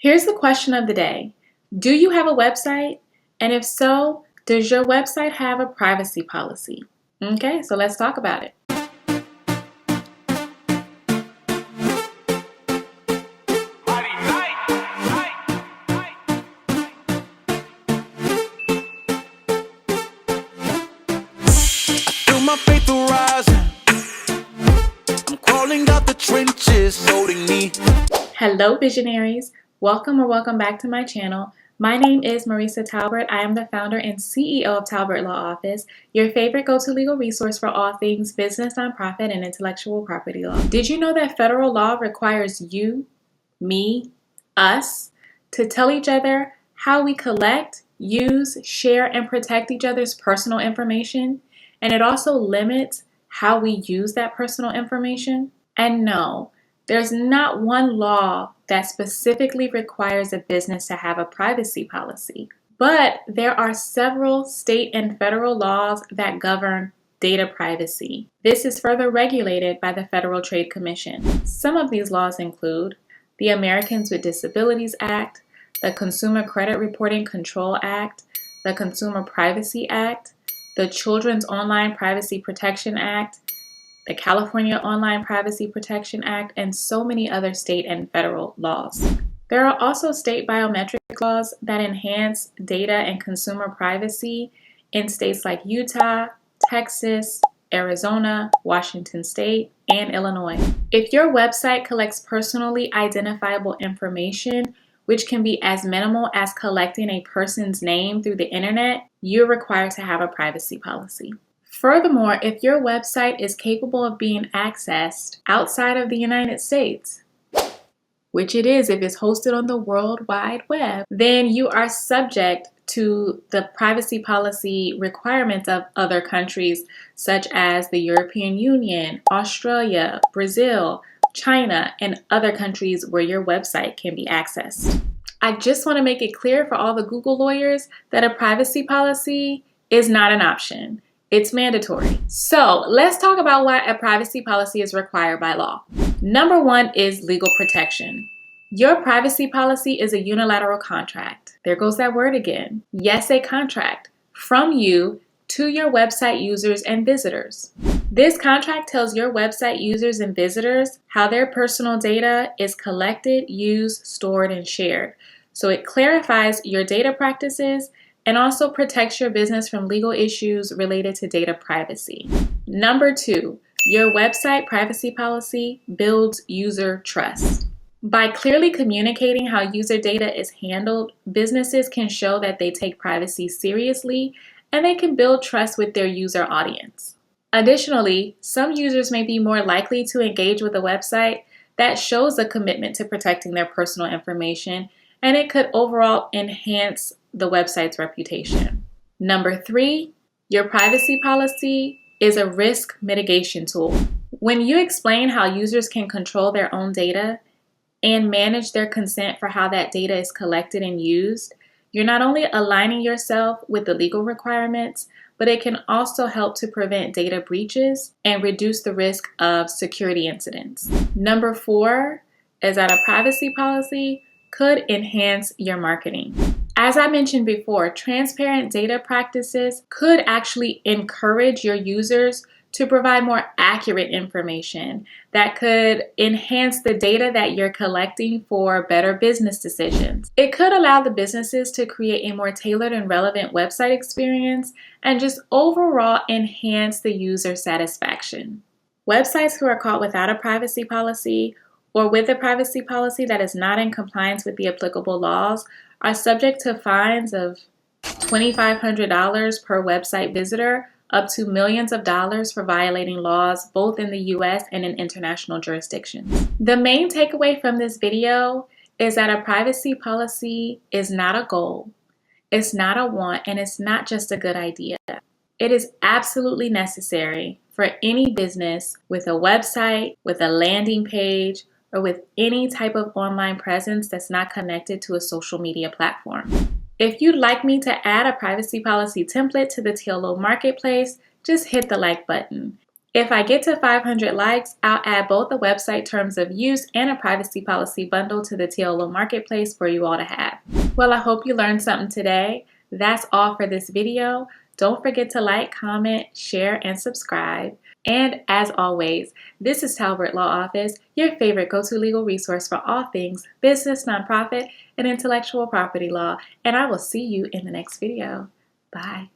Here's the question of the day. Do you have a website? And if so, does your website have a privacy policy? Okay, so let's talk about it. My faith rising. I'm crawling out the trenches, holding me. Hello, visionaries. Welcome back to my channel. My name is Maresa Talbert. I am the founder and CEO of Talbert Law Office, your favorite go-to legal resource for all things business, nonprofit, and intellectual property law. Did you know that federal law requires you, me, us, to tell each other how we collect, use, share, and protect each other's personal information? And it also limits how we use that personal information. And no, there's not one law that specifically requires a business to have a privacy policy. But there are several state and federal laws that govern data privacy. This is further regulated by the Federal Trade Commission. Some of these laws include the Americans with Disabilities Act, the Consumer Credit Reporting Control Act, the Consumer Privacy Act, the Children's Online Privacy Protection Act, the California Online Privacy Protection Act, and so many other state and federal laws. There are also state biometric laws that enhance data and consumer privacy in states like Utah, Texas, Arizona, Washington State, and Illinois. If your website collects personally identifiable information, which can be as minimal as collecting a person's name through the internet, you're required to have a privacy policy. Furthermore, if your website is capable of being accessed outside of the United States, which it is if it's hosted on the World Wide Web, then you are subject to the privacy policy requirements of other countries such as the European Union, Australia, Brazil, China, and other countries where your website can be accessed. I just want to make it clear for all the Google lawyers that a privacy policy is not an option. It's mandatory. So let's talk about why a privacy policy is required by law. Number one is legal protection. Your privacy policy is a unilateral contract. There goes that word again. Yes, a contract from you to your website users and visitors. This contract tells your website users and visitors how their personal data is collected, used, stored, and shared. So it clarifies your data practices and also protects your business from legal issues related to data privacy. Number two, your website privacy policy builds user trust. By clearly communicating how user data is handled, businesses can show that they take privacy seriously and they can build trust with their user audience. Additionally, some users may be more likely to engage with a website that shows a commitment to protecting their personal information, and it could overall enhance the website's reputation. Number three, your privacy policy is a risk mitigation tool. When you explain how users can control their own data and manage their consent for how that data is collected and used, you're not only aligning yourself with the legal requirements, but it can also help to prevent data breaches and reduce the risk of security incidents. Number four is that a privacy policy could enhance your marketing. As I mentioned before, transparent data practices could actually encourage your users to provide more accurate information that could enhance the data that you're collecting for better business decisions. It could allow the businesses to create a more tailored and relevant website experience and just overall enhance the user satisfaction. Websites who are caught without a privacy policy or with a privacy policy that is not in compliance with the applicable laws are subject to fines of $2,500 per website visitor, up to millions of dollars for violating laws both in the US and in international jurisdictions. The main takeaway from this video is that a privacy policy is not a goal, it's not a want, and it's not just a good idea. It is absolutely necessary for any business with a website, with a landing page, or with any type of online presence that's not connected to a social media platform. If you'd like me to add a privacy policy template to the TLO Marketplace, just hit the like button. If I get to 500 likes, I'll add both the website terms of use and a privacy policy bundle to the TLO Marketplace for you all to have. Well, I hope you learned something today. That's all for this video. Don't forget to like, comment, share, and subscribe. And as always, this is Talbert Law Office, your favorite go-to legal resource for all things business, nonprofit, and intellectual property law. And I will see you in the next video. Bye.